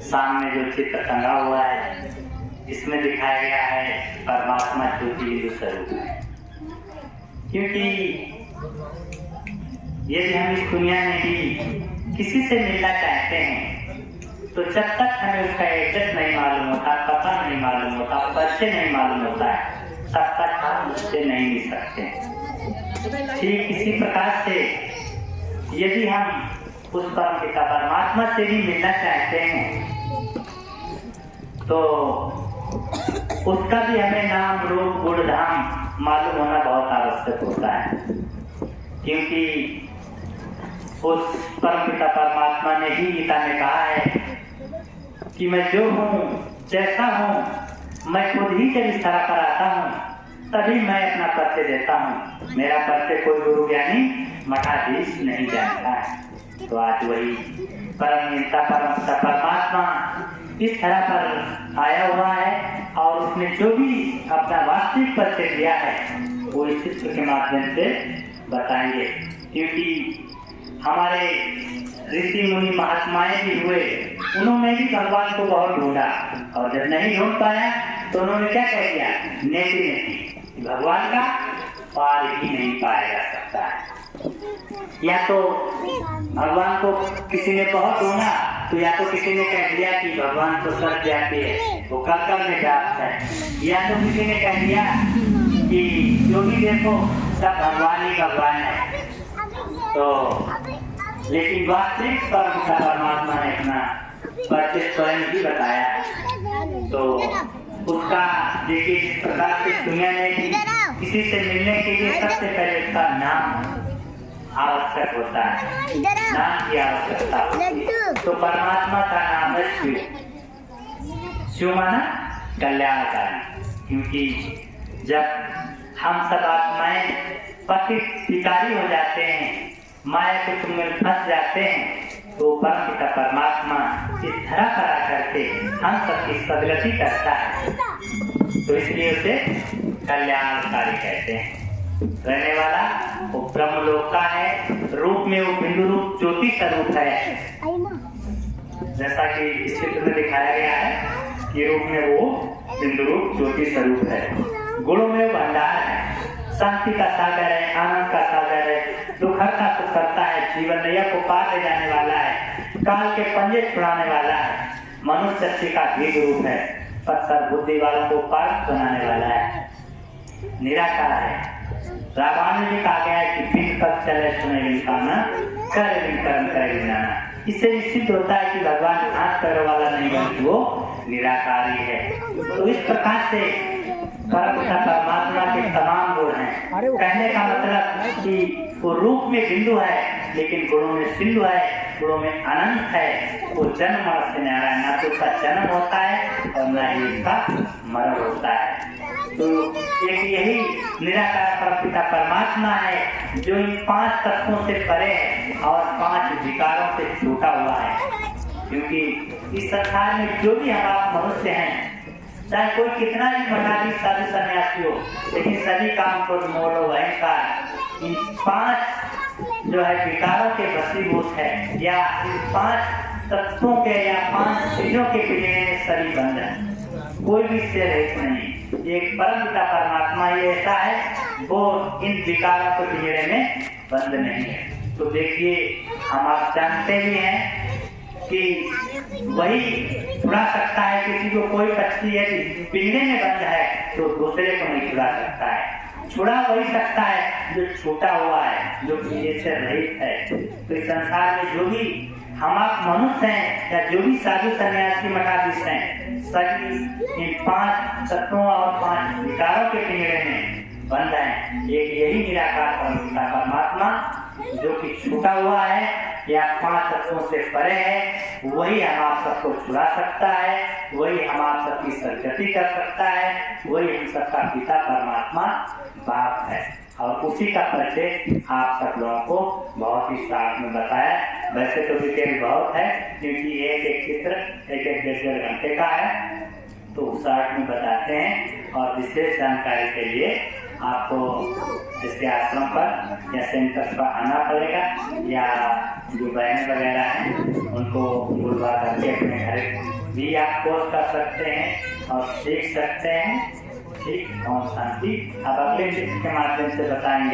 सामने जो चित्र टंगा हुआ है इसमें दिखाया गया है परमात्मा ज्योति बिंदु स्वरूप है। क्योंकि यदि हम इस दुनिया में भी किसी से मिलना चाहते हैं तो जब तक हमें उसका एड्रेस नहीं मालूम होता, पता नहीं मालूम होता, परिचय नहीं मालूम होता है, तब तक हम उससे नहीं मिल सकते। ठीक इसी प्रकार से यदि हम उस परमपिता परमात्मा से भी मिलना चाहते हैं तो उसका भी हमें नाम रूप गुण धाम मालूम होना बहुत आवश्यक होता है। क्योंकि उस परमपिता परमात्मा ने ही गीता में कहा है कि मैं जो हूँ जैसा हूँ मैं खुद ही जब इस तरह पर आता हूँ तभी मैं अपना परिचय देता हूँ। मेरा परिचय कोई गुरु ज्ञानी मठाधीश नहीं जानता है। तो आज वही परमपिता परमात्मा इस तरह पर आया हुआ है और उसने जो भी अपना वास्तविक परिचय दिया है वो इस चित्र के माध्यम से बताएंगे। क्योंकि हमारे ऋषि मुनि महात्माएं भी हुए, उन्होंने भी भगवान को बहुत ढूंढा और जब नहीं ढूंढ पाया तो उन्होंने क्या कह दिया, नेति नेति, भगवान का पार ही नहीं पाया जा सकता है। या तो भगवान को किसी ने बहुत ढूंढा तो या तो किसी ने कह दिया कि भगवान तो सब व्यापी है, वो कल में व्याप्त है, या तो किसी ने कह दिया कि जो भी देखो सब भगवान ही भगवान है। तो लेकिन वास्तविक परमात्मा ने अपना परिचय स्वयं ही बताया है। तो उसका देखिए जिस प्रकार से दुनिया में किसी से मिलने के लिए सबसे पहले उसका नाम आवश्यक होता है, नाम की आवश्यकता होती है। तो परमात्मा का नाम है शिव। शिव माना कल्याणकारी। क्योंकि जब हम सब आत्माएं पतित पिकारी हो जाते हैं, माया के तुम में फंस जाते हैं, तो परमपिता परमात्मा इस धरा पर आकर के हम सबकी सदगति करता है। तो इसलिए उसे कल्याणकारी कहते हैं। रहने वाला वो ब्रह्मलोक का है, रूप में वो बिंदु रूप ज्योति स्वरूप है। जैसा कि इस चित्र में दिखाया गया है कि रूप में वो बिंदु रूप ज्योति स्वरूप है। गुणों में वो भंडार है, शांति का सागर है, आनंद का सागर है, दुख का सुख करता है, जीवन नैया को पार ले जाने वाला है, काल के पंजे छुड़ाने वाला है, मनुष्य का भेद रूप है, पत्थर बुद्धि वालों को पार बनाने वाला है, निराकार है। रामायण में भी कहा गया है कि बिन पद चले सुने विकाना कर कर्म करे विनाना। इससे निश्चित होता है कि भगवान हाथ पैरों वाला नहीं बल्कि वो निराकारी है। तो इस प्रकार से परमपिता परमात्मा के तमाम गुण हैं। कहने का मतलब कि वो रूप में बिंदु है लेकिन गुणों में सिंधु है, गुणों में अनंत है। वो जन्म मरण से न्यारा है, ना तो उसका जन्म होता है और न ही उसका मरण होता है। तो एक यही निराकार परमपिता परमात्मा है जो इन 5 तत्वों से परे है और 5 विकारों से छूटा हुआ है। क्योंकि इस संसार में जो भी हम आप मनुष्य हैं, चाहे कोई कितना भी मठाधीश साधु सन्यासी हो, लेकिन सभी काम क्रोध मोह लोभ अहंकार इन 5 जो है विकारों के वशीभूत है, या इन 5 तत्वों के या 5 चीजों के पिंजरे में सभी बंद है। कोई भी इससे रहित नहीं। एक परमपिता परमात्मा ही ऐसा है वो इन विकारों के पिंजरे में बंद नहीं है। तो देखिए हम आप जानते भी हैं कि वही छुड़ा सकता है। किसी को कोई पक्षी यदि पिंजरे में बंद है तो दूसरे को नहीं छुड़ा सकता है। छुड़ा वही सकता है जो छूटा हुआ है, जो पिंजरे से रहित है। तो इस संसार में जो भी हम आप मनुष्य हैं या जो भी साधु सन्यासी मठाधीश हैं, सभी इन 5 तत्वों और 5 विकारों के पिंजरे में बंद है। एक यही निराकार परमपिता परमात्मा जो कि छूटा हुआ है या 5 तत्वों से परे है, वही हम आप सबको छुड़ा सकता है, वही हम आप सबकी सदगति कर सकता है, वही हम सबका पिता परमात्मा बाप है। और उसी का परिचय आप सब लोगों को बहुत ही साथ में बताया। वैसे तो डिटेल बहुत है क्योंकि एक एक चित्र एक एक 1.5 घंटे का है, तो शार्ट में बताते हैं। और विशेष जानकारी के लिए आपको इसके आश्रम पर या सेंटर पर आना पड़ेगा, या जो बहनें वगैरह हैं उनको बुलवा करके अपने घर भी आप कोर्स कर सकते हैं और सीख सकते हैं। ठीक, और शांति आप अगले चित्र के माध्यम से बताएंगे।